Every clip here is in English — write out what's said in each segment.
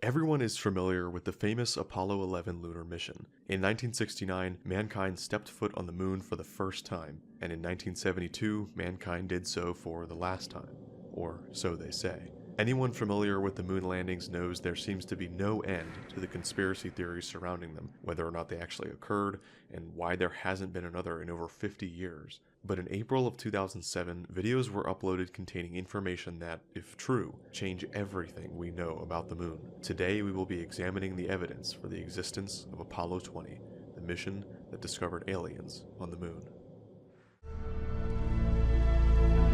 Everyone is familiar with the famous Apollo 11 lunar mission. In 1969, mankind stepped foot on the moon for the first time, and in 1972, mankind did so for the last time. Or so they say. Anyone familiar with the moon landings knows there seems to be no end to the conspiracy theories surrounding them, whether or not they actually occurred, and why there hasn't been another in over 50 years. But in April of 2007, videos were uploaded containing information that, if true, change everything we know about the moon. Today we will be examining the evidence for the existence of Apollo 20, the mission that discovered aliens on the moon.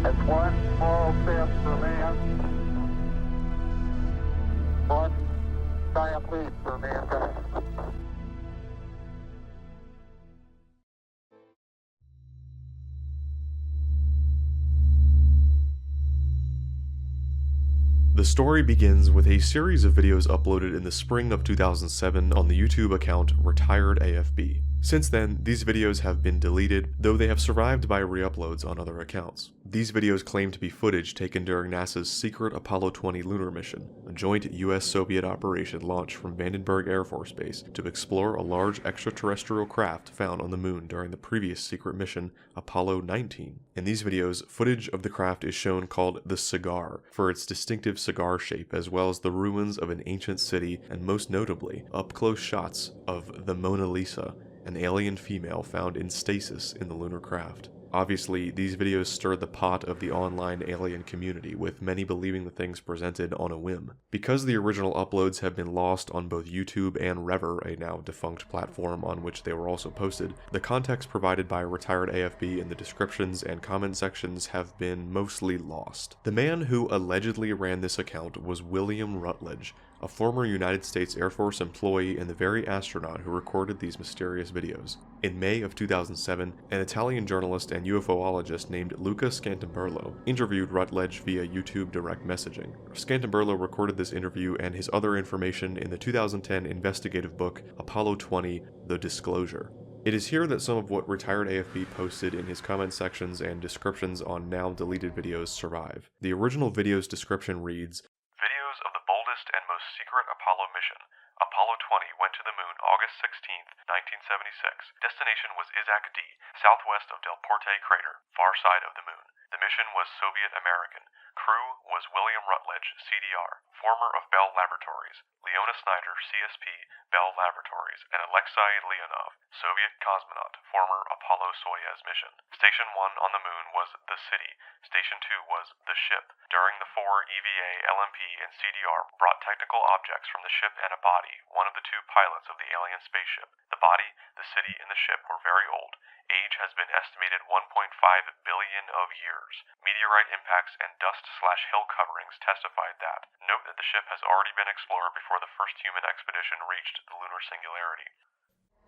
That's one small step for man, one giant leap for mankind. The story begins with a series of videos uploaded in the spring of 2007 on the YouTube account Retired AFB. Since then, these videos have been deleted, though they have survived by re-uploads on other accounts. These videos claim to be footage taken during NASA's secret Apollo 20 lunar mission, a joint US-Soviet operation launched from Vandenberg Air Force Base to explore a large extraterrestrial craft found on the moon during the previous secret mission, Apollo 19. In these videos, footage of the craft is shown called the Cigar, for its distinctive cigar shape, as well as the ruins of an ancient city, and most notably, up-close shots of the Mona Lisa, an alien female found in stasis in the lunar craft. Obviously, these videos stirred the pot of the online alien community, with many believing the things presented on a whim. Because the original uploads have been lost on both YouTube and Rever, a now defunct platform on which they were also posted, the context provided by Retired AFB in the descriptions and comment sections have been mostly lost. The man who allegedly ran this account was William Rutledge, a former United States Air Force employee and the very astronaut who recorded these mysterious videos. In May of 2007, an Italian journalist and UFOologist named Luca Scantamburlo interviewed Rutledge via YouTube direct messaging. Scantamburlo recorded this interview and his other information in the 2010 investigative book Apollo 20: The Disclosure. It is here that some of what Retired AFB posted in his comment sections and descriptions on now deleted videos survive. The original video's description reads, "Videos of the boldest and most secret Apollo mission. Apollo 20 went to the moon August 16, 1976. Destination was Izak D, southwest of Del Porte crater, far side of the moon. The mission was Soviet-American. Crew was William Rutledge, CDR, former of Bell Laboratories, Leona Snyder, CSP, Bell Laboratories, and Alexei Leonov, Soviet cosmonaut, former Apollo-Soyuz mission. Station 1 on the moon was the city. Station 2 was the ship. During the 4 EVA, LMP, and CDR brought technical objects from the ship and a body, one of the two pilots of the alien spaceship. The body, the city, and the ship were very old. Age has been estimated 1.5 billion of years. Meteorite impacts and dust/hill coverings testified that. Note that the ship has already been explored before the first human expedition reached the lunar singularity."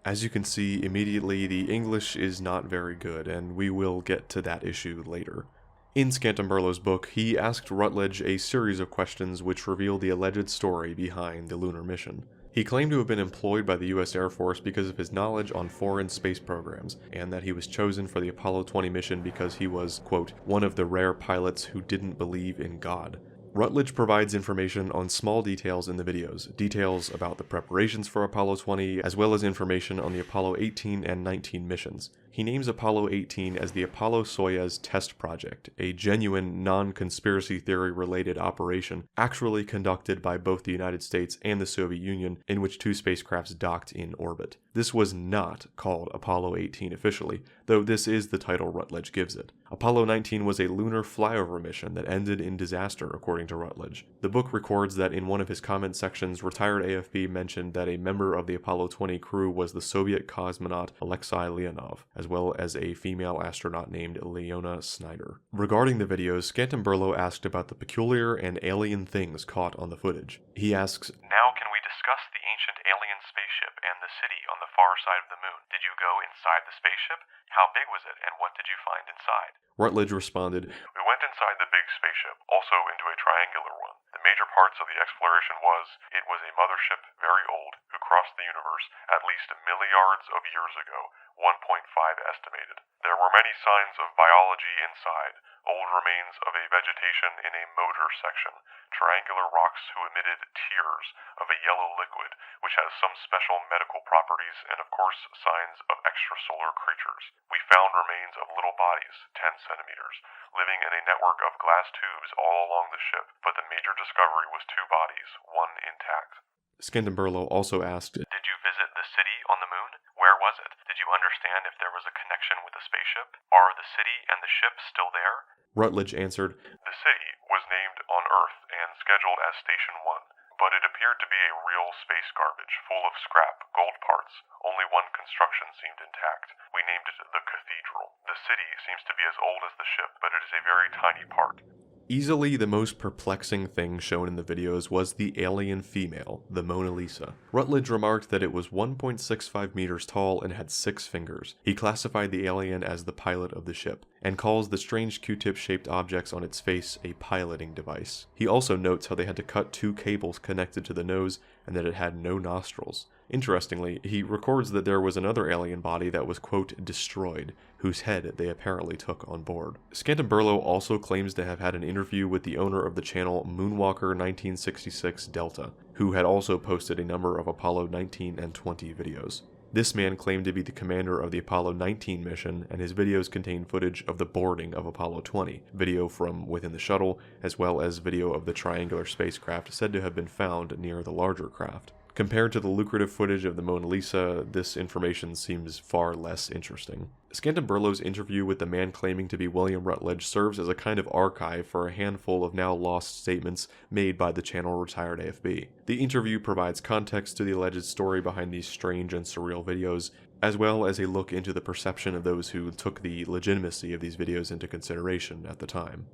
As you can see, immediately the English is not very good, and we will get to that issue later. In Scantamburlo's book, he asked Rutledge a series of questions which reveal the alleged story behind the lunar mission. He claimed to have been employed by the US Air Force because of his knowledge on foreign space programs, and that he was chosen for the Apollo 20 mission because he was, quote, one of the rare pilots who didn't believe in God. Rutledge provides information on small details in the videos, details about the preparations for Apollo 20, as well as information on the Apollo 18 and 19 missions. He names Apollo 18 as the Apollo-Soyuz Test Project, a genuine, non-conspiracy theory-related operation actually conducted by both the United States and the Soviet Union, in which two spacecrafts docked in orbit. This was not called Apollo 18 officially, though this is the title Rutledge gives it. Apollo 19 was a lunar flyover mission that ended in disaster, according to Rutledge. The book records that in one of his comment sections, Retired AFB mentioned that a member of the Apollo 20 crew was the Soviet cosmonaut Alexei Leonov, as well as a female astronaut named Leona Snyder. Regarding the videos, Scantamburlo asked about the peculiar and alien things caught on the footage. He asks, "Now can we discuss the ancient alien spaceship and the city on the far side of the moon? Did you go inside the spaceship? How big was it, and what did you find inside?" Rutledge responded, "We went inside the big spaceship, also into a triangular one. The major parts of the exploration was, it was a mothership, very old, who crossed the universe at least milliards of years ago. 1.5 estimated. There were many signs of biology inside, old remains of a vegetation in a motor section, triangular rocks who emitted tears of a yellow liquid, which has some special medical properties, and of course signs of extrasolar creatures. We found remains of little bodies, 10 centimeters, living in a network of glass tubes all along the ship, but the major discovery was 2 bodies, one intact. Scantamburlo also asked, Did you visit the city on the moon? Where was it? Did you understand if there was a connection with the spaceship? Are the city and the ship still there? Rutledge answered, The city was named on Earth and scheduled as Station 1, but it appeared to be a real space garbage, full of scrap, gold parts. Only one construction seemed intact. We named it the Cathedral. The city seems to be as old as the ship, but it is a very tiny part. Easily the most perplexing thing shown in the videos was the alien female, the Mona Lisa. Rutledge remarked that it was 1.65 meters tall and had 6 fingers. He classified the alien as the pilot of the ship, and calls the strange Q-tip shaped objects on its face a piloting device. He also notes how they had to cut 2 cables connected to the nose and that it had no nostrils. Interestingly, he records that there was another alien body that was, quote, destroyed, whose head they apparently took on board. Scantamburlo also claims to have had an interview with the owner of the channel Moonwalker 1966 Delta, who had also posted a number of Apollo 19 and 20 videos. This man claimed to be the commander of the Apollo 19 mission, and his videos contain footage of the boarding of Apollo 20, video from within the shuttle, as well as video of the triangular spacecraft said to have been found near the larger craft. Compared to the lucrative footage of the Mona Lisa, this information seems far less interesting. Scantamburlo's interview with the man claiming to be William Rutledge serves as a kind of archive for a handful of now lost statements made by the channel Retired AFB. The interview provides context to the alleged story behind these strange and surreal videos, as well as a look into the perception of those who took the legitimacy of these videos into consideration at the time.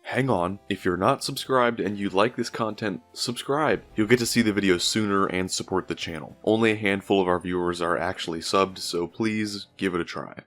Hang on, if you're not subscribed and you like this content, subscribe. You'll get to see the videos sooner and support the channel. Only a handful of our viewers are actually subbed, so please give it a try.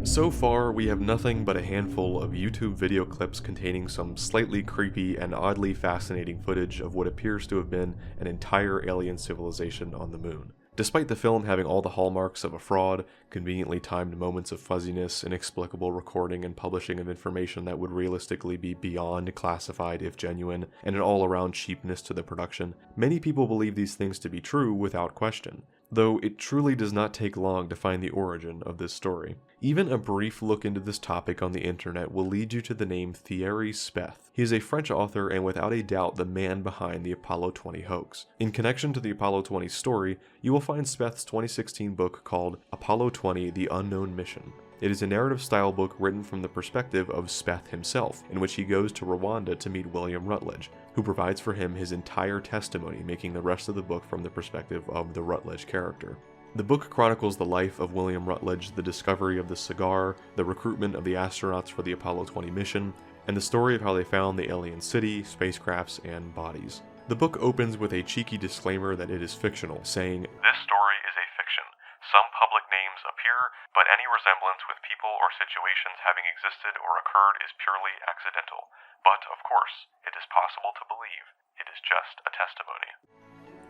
So far, we have nothing but a handful of YouTube video clips containing some slightly creepy and oddly fascinating footage of what appears to have been an entire alien civilization on the moon. Despite the film having all the hallmarks of a fraud, conveniently timed moments of fuzziness, inexplicable recording and publishing of information that would realistically be beyond classified if genuine, and an all-around cheapness to the production, many people believe these things to be true without question, though it truly does not take long to find the origin of this story. Even a brief look into this topic on the internet will lead you to the name Thierry Speth. He is a French author and without a doubt the man behind the Apollo 20 hoax. In connection to the Apollo 20 story, you will find Speth's 2016 book called Apollo 20: The Unknown Mission. It is a narrative-style book written from the perspective of Speth himself, in which he goes to Rwanda to meet William Rutledge, who provides for him his entire testimony, making the rest of the book from the perspective of the Rutledge character. The book chronicles the life of William Rutledge, the discovery of the cigar, the recruitment of the astronauts for the Apollo 20 mission, and the story of how they found the alien city, spacecrafts, and bodies. The book opens with a cheeky disclaimer that it is fictional, saying, This story is a fiction. Some public names appear, but any resemblance with people or situations having existed or occurred is purely accidental. But, of course, it is possible to believe. It is just a testimony.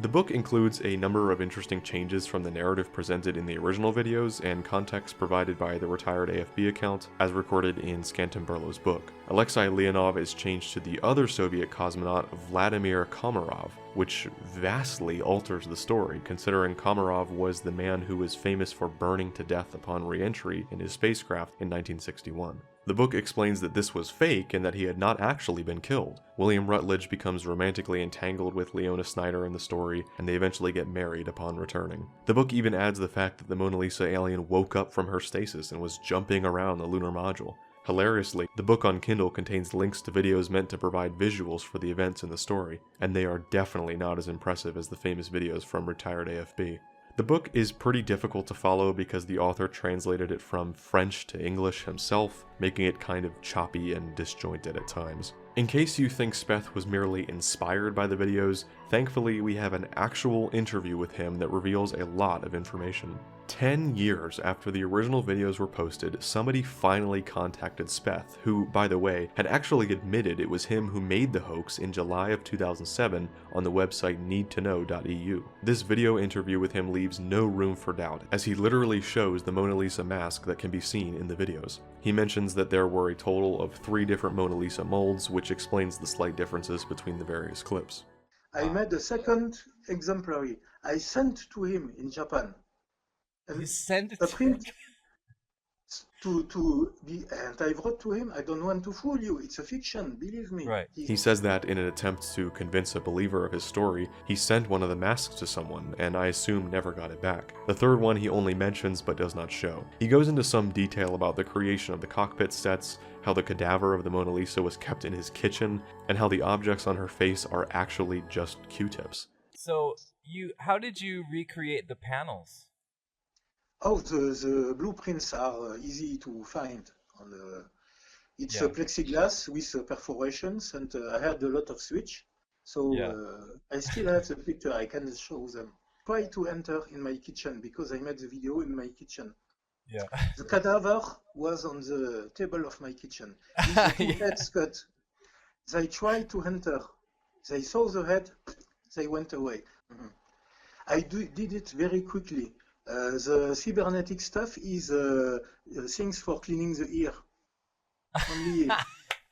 The book includes a number of interesting changes from the narrative presented in the original videos and context provided by the Retired AFB account, as recorded in Scantamburlo's book. Alexei Leonov is changed to the other Soviet cosmonaut Vladimir Komarov, which vastly alters the story, considering Komarov was the man who was famous for burning to death upon re-entry in his spacecraft in 1961. The book explains that this was fake and that he had not actually been killed. William Rutledge becomes romantically entangled with Leona Snyder in the story, and they eventually get married upon returning. The book even adds the fact that the Mona Lisa alien woke up from her stasis and was jumping around the lunar module. Hilariously, the book on Kindle contains links to videos meant to provide visuals for the events in the story, and they are definitely not as impressive as the famous videos from Retired AFB. The book is pretty difficult to follow because the author translated it from French to English himself, making it kind of choppy and disjointed at times. In case you think Speth was merely inspired by the videos, thankfully we have an actual interview with him that reveals a lot of information. 10 years after the original videos were posted, somebody finally contacted Speth, who, by the way, had actually admitted it was him who made the hoax in July of 2007 on the website needtoknow.eu. This video interview with him leaves no room for doubt, as he literally shows the Mona Lisa mask that can be seen in the videos. He mentions that there were a total of 3 different Mona Lisa molds, which explains the slight differences between the various clips. I made a second exemplary. I sent to him in Japan. You sent it A to print to be, and I wrote to him, I don't want to fool you, it's a fiction, believe me. Right. He says that in an attempt to convince a believer of his story, he sent one of the masks to someone, and I assume never got it back. The third one he only mentions but does not show. He goes into some detail about the creation of the cockpit sets, how the cadaver of the Mona Lisa was kept in his kitchen, and how the objects on her face are actually just Q-tips. So, how did you recreate the panels? Oh, the blueprints are easy to find. It's a plexiglass with perforations, and I had a lot of switch. So I still have the picture, I can show them. Try to enter in my kitchen, because I made the video in my kitchen. Yeah. The cadaver was on the table of my kitchen. With the 2 heads cut. They tried to enter. They saw the head, they went away. I did it very quickly. The cybernetic stuff is things for cleaning the ear. Only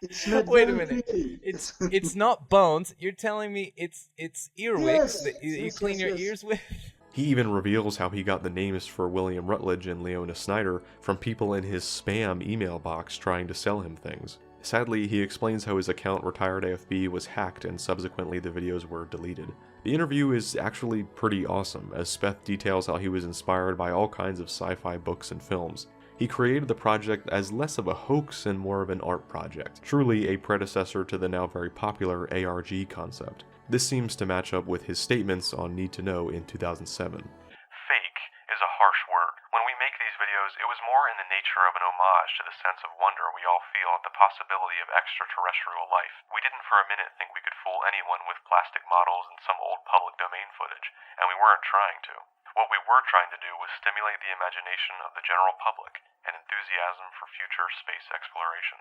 it's not Wait a very minute. quickly. It's not bones. You're telling me it's earwigs that you clean your ears with? He even reveals how he got the names for William Rutledge and Leona Snyder from people in his spam email box trying to sell him things. Sadly, he explains how his account Retired AFB was hacked and subsequently the videos were deleted. The interview is actually pretty awesome, as Speth details how he was inspired by all kinds of sci-fi books and films. He created the project as less of a hoax and more of an art project, truly a predecessor to the now very popular ARG concept. This seems to match up with his statements on Need to Know in 2007. Fake is a harsh word. When we make these videos, it was more in the nature of an homage to the sense of wonder we all feel at the possibility of extraterrestrial life. We didn't for a minute think we could fool anyone with plastic models and some old public domain footage, and we weren't trying to. What we were trying to do was stimulate the imagination of the general public and enthusiasm for future space exploration.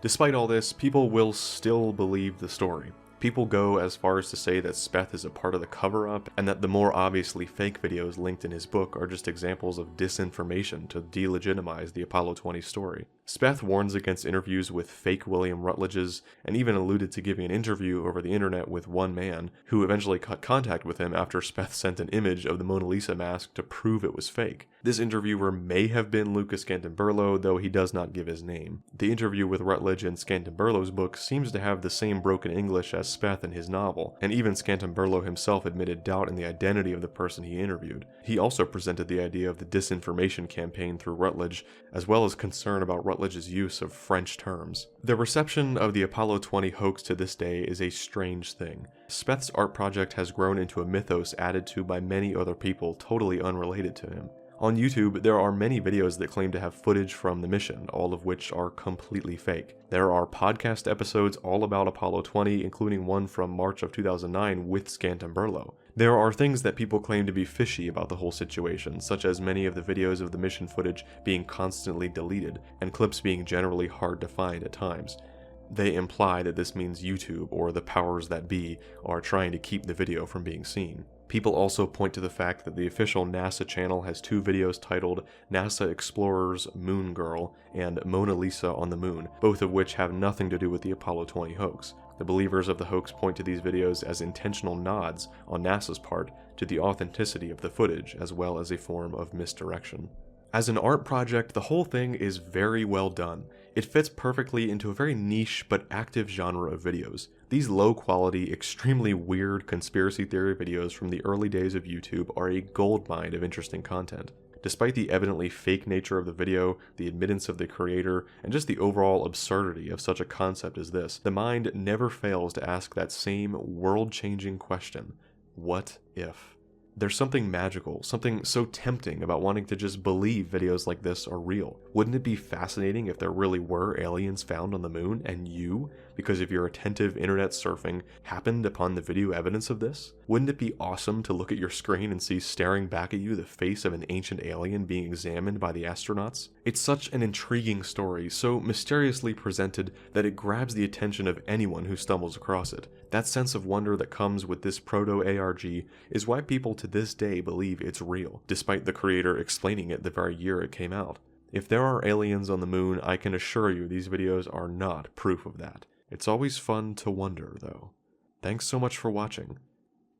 Despite all this, people will still believe the story. People go as far as to say that Speth is a part of the cover-up, and that the more obviously fake videos linked in his book are just examples of disinformation to delegitimize the Apollo 20 story. Speth warns against interviews with fake William Rutledges, and even alluded to giving an interview over the internet with one man, who eventually cut contact with him after Speth sent an image of the Mona Lisa mask to prove it was fake. This interviewer may have been Luca Scantamburlo, though he does not give his name. The interview with Rutledge in Scantamburlo's book seems to have the same broken English as Speth in his novel, and even Scantamburlo himself admitted doubt in the identity of the person he interviewed. He also presented the idea of the disinformation campaign through Rutledge, as well as concern about Rutledge's use of French terms. The reception of the Apollo 20 hoax to this day is a strange thing. Speth's art project has grown into a mythos added to by many other people totally unrelated to him. On YouTube, there are many videos that claim to have footage from the mission, all of which are completely fake. There are podcast episodes all about Apollo 20, including one from March of 2009 with Scantamburlo. There are things that people claim to be fishy about the whole situation, such as many of the videos of the mission footage being constantly deleted, and clips being generally hard to find at times. They imply that this means YouTube, or the powers that be, are trying to keep the video from being seen. People also point to the fact that the official NASA channel has 2 videos titled NASA Explorers Moon Girl and Mona Lisa on the Moon, both of which have nothing to do with the Apollo 20 hoax. The believers of the hoax point to these videos as intentional nods on NASA's part to the authenticity of the footage, as well as a form of misdirection. As an art project, the whole thing is very well done. It fits perfectly into a very niche but active genre of videos. These low-quality, extremely weird conspiracy theory videos from the early days of YouTube are a goldmine of interesting content. Despite the evidently fake nature of the video, the admittance of the creator, and just the overall absurdity of such a concept as this, the mind never fails to ask that same world-changing question: what if? There's something magical, something so tempting about wanting to just believe videos like this are real. Wouldn't it be fascinating if there really were aliens found on the moon, and you, because of your attentive internet surfing, happened upon the video evidence of this? Wouldn't it be awesome to look at your screen and see staring back at you the face of an ancient alien being examined by the astronauts? It's such an intriguing story, so mysteriously presented that it grabs the attention of anyone who stumbles across it. That sense of wonder that comes with this proto-ARG is why people to this day believe it's real, despite the creator explaining it the very year it came out. If there are aliens on the moon, I can assure you these videos are not proof of that. It's always fun to wonder, though. Thanks so much for watching,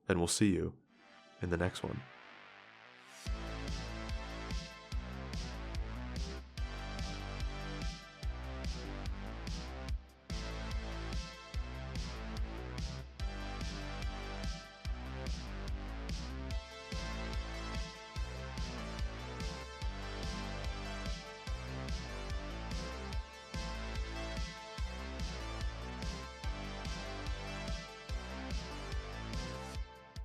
and we'll see you in the next one.